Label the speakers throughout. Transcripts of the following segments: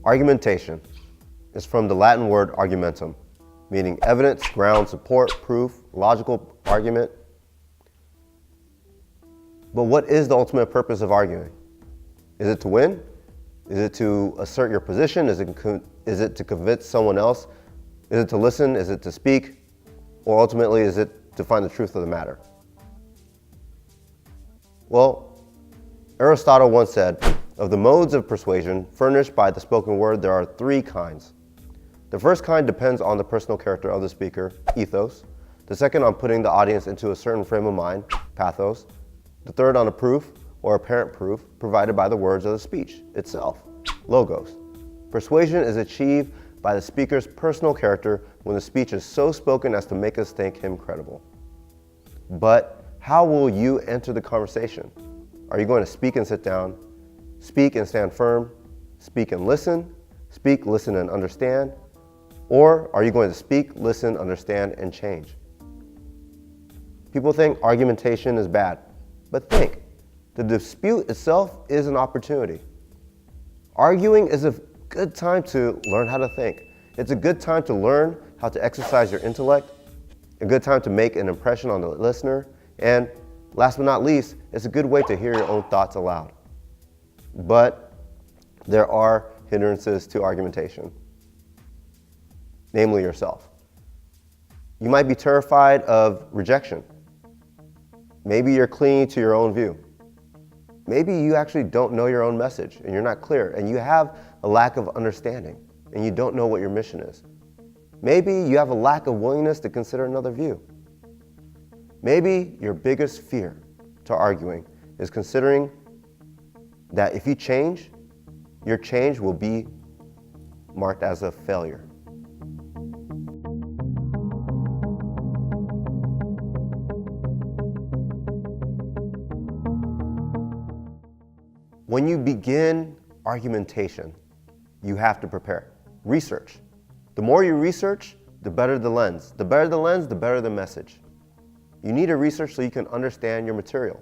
Speaker 1: Argumentation is from the Latin word argumentum, meaning evidence, ground, support, proof, logical argument. But what is the ultimate purpose of arguing? Is it to win? Is it to assert your position? Is it to convince someone else? Is it to listen? Is it to speak? Or ultimately, is it to find the truth of the matter? Well, Aristotle once said, of the modes of persuasion furnished by the spoken word, there are three kinds. The first kind depends on the personal character of the speaker, ethos. The second on putting the audience into a certain frame of mind, pathos. The third on a proof or apparent proof provided by the words of the speech itself, logos. Persuasion is achieved by the speaker's personal character when the speech is so spoken as to make us think him credible. But how will you enter the conversation? Are you going to speak and sit down, speak and stand firm, speak and listen, speak, listen and understand? Or are you going to speak, listen, understand, and change? People think argumentation is bad, but think, the dispute itself is an opportunity. Arguing is a good time to learn how to think. It's a good time to learn how to exercise your intellect, a good time to make an impression on the listener, and last but not least, it's a good way to hear your own thoughts aloud. But there are hindrances to argumentation, namely yourself. You might be terrified of rejection. Maybe you're clinging to your own view. Maybe you actually don't know your own message and you're not clear and you have a lack of understanding and you don't know what your mission is. Maybe you have a lack of willingness to consider another view. Maybe your biggest fear to arguing is considering that if you change, your change will be marked as a failure. When you begin argumentation, you have to prepare. Research. The more you research, the better the lens. The better the lens, the better the message. You need to research so you can understand your material.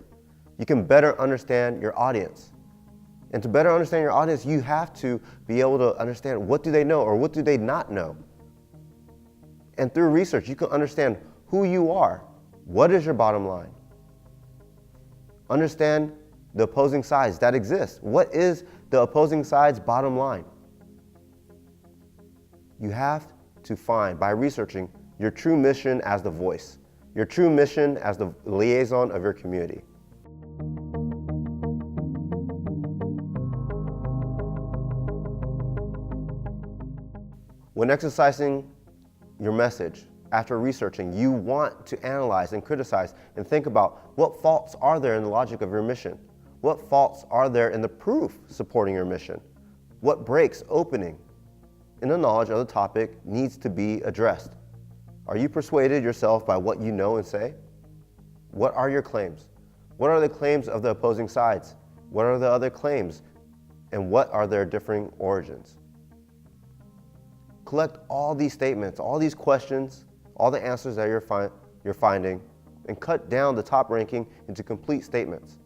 Speaker 1: You can better understand your audience. And to better understand your audience, you have to be able to understand what do they know or what do they not know. And through research, you can understand who you are. What is your bottom line? Understand the opposing sides that exist. What is the opposing side's bottom line? You have to find, by researching, your true mission as the voice, your true mission as the liaison of your community. When exercising your message, after researching, you want to analyze and criticize and think about what faults are there in the logic of your mission. What faults are there in the proof supporting your mission? What breaks opening in the knowledge of the topic needs to be addressed? Are you persuaded yourself by what you know and say? What are your claims? What are the claims of the opposing sides? What are the other claims? And what are their differing origins? Collect all these statements, all these questions, all the answers that you're finding, and cut down the top ranking into complete statements.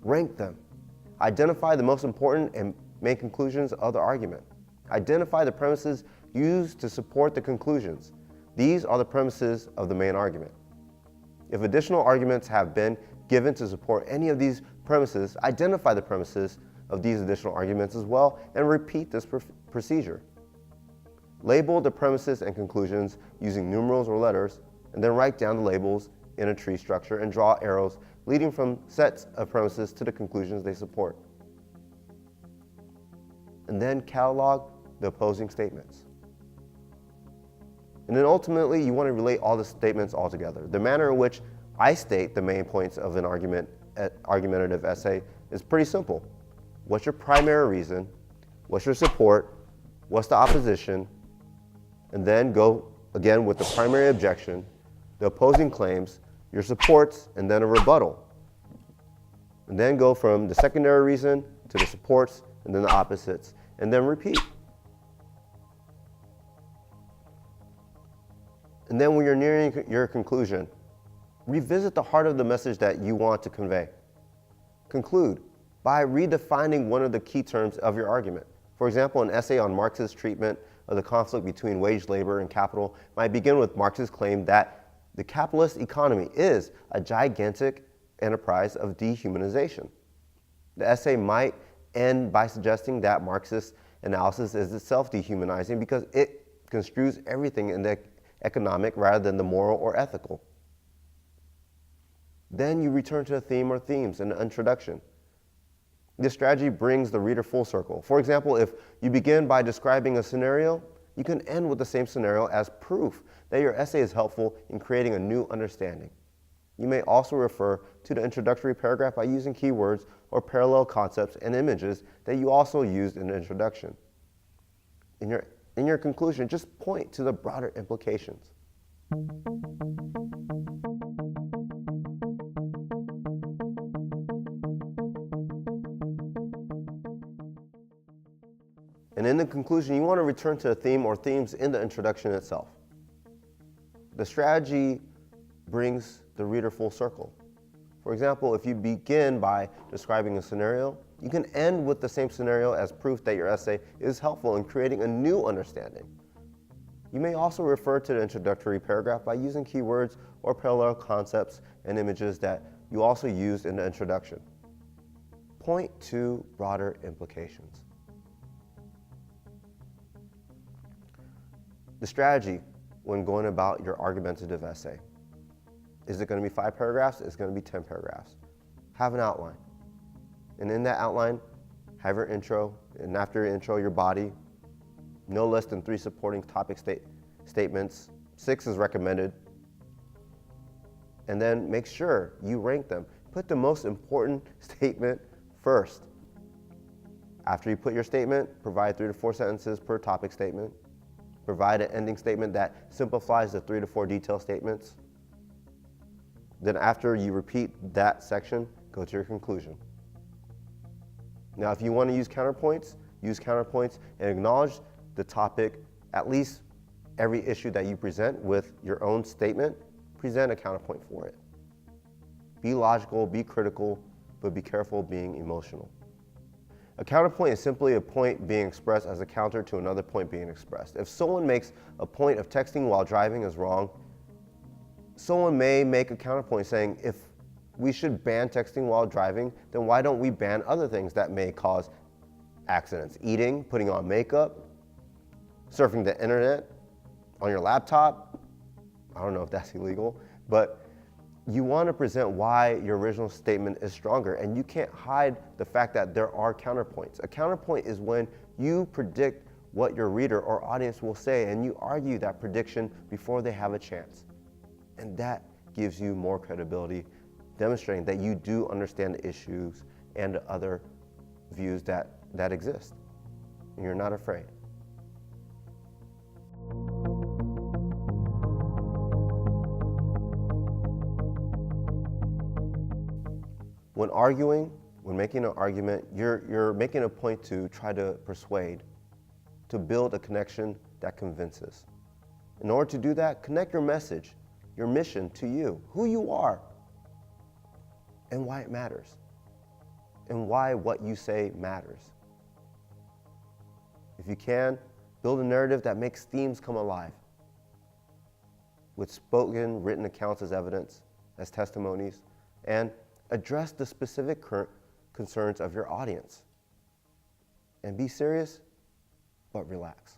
Speaker 1: Rank them. Identify the most important and main conclusions of the argument. Identify the premises used to support the conclusions. These are the premises of the main argument. If additional arguments have been given to support any of these premises, identify the premises of these additional arguments as well and repeat this procedure. Label the premises and conclusions using numerals or letters, and then write down the labels in a tree structure and draw arrows leading from sets of premises to the conclusions they support. And then catalog the opposing statements. And then ultimately, you want to relate all the statements all together. The manner in which I state the main points of an argumentative essay is pretty simple. What's your primary reason? What's your support? What's the opposition? And then go again with the primary objection, the opposing claims, your supports, and then a rebuttal. And then go from the secondary reason to the supports, and then the opposites, and then repeat. And then when you're nearing your conclusion, revisit the heart of the message that you want to convey. Conclude by redefining one of the key terms of your argument. For example, an essay on Marx's treatment of the conflict between wage labor and capital might begin with Marx's claim that the capitalist economy is a gigantic enterprise of dehumanization. The essay might end by suggesting that Marxist analysis is itself dehumanizing because it construes everything in the economic rather than the moral or ethical. Then you return to a theme or themes in the introduction. This strategy brings the reader full circle. For example, if you begin by describing a scenario, you can end with the same scenario as proof that your essay is helpful in creating a new understanding. You may also refer to the introductory paragraph by using keywords or parallel concepts and images that you also used in the introduction. In your conclusion, just point to the broader implications. And in the conclusion, you want to return to a theme or themes in the introduction itself. The strategy brings the reader full circle. For example, if you begin by describing a scenario, you can end with the same scenario as proof that your essay is helpful in creating a new understanding. You may also refer to the introductory paragraph by using keywords or parallel concepts and images that you also used in the introduction. Point to broader implications. The strategy when going about your argumentative essay. Is it going to be 5 paragraphs? Is it going to be 10 paragraphs? Have an outline. And in that outline, have your intro, and after your intro, your body. No less than 3 supporting topic statements. 6 is recommended. And then make sure you rank them. Put the most important statement first. After you put your statement, provide 3 to 4 sentences per topic statement. Provide an ending statement that simplifies the 3 to 4 detail statements. Then after you repeat that section, go to your conclusion. Now, if you want to use counterpoints and acknowledge the topic, at least every issue that you present with your own statement, present a counterpoint for it. Be logical, be critical, but be careful being emotional. A counterpoint is simply a point being expressed as a counter to another point being expressed. If someone makes a point of texting while driving is wrong, someone may make a counterpoint saying, if we should ban texting while driving, then why don't we ban other things that may cause accidents? Eating, putting on makeup, surfing the internet on your laptop. I don't know if that's illegal, but you want to present why your original statement is stronger, and you can't hide the fact that there are counterpoints. A counterpoint is when you predict what your reader or audience will say, and you argue that prediction before they have a chance. And that gives you more credibility, demonstrating that you do understand the issues and the other views that exist, and you're not afraid. When arguing, when making an argument, you're making a point to try to persuade, to build a connection that convinces. In order to do that, connect your message, your mission to you, who you are, and why it matters, and why what you say matters. If you can, build a narrative that makes themes come alive, with spoken, written accounts as evidence, as testimonies, and address the specific current concerns of your audience. And be serious, but relax.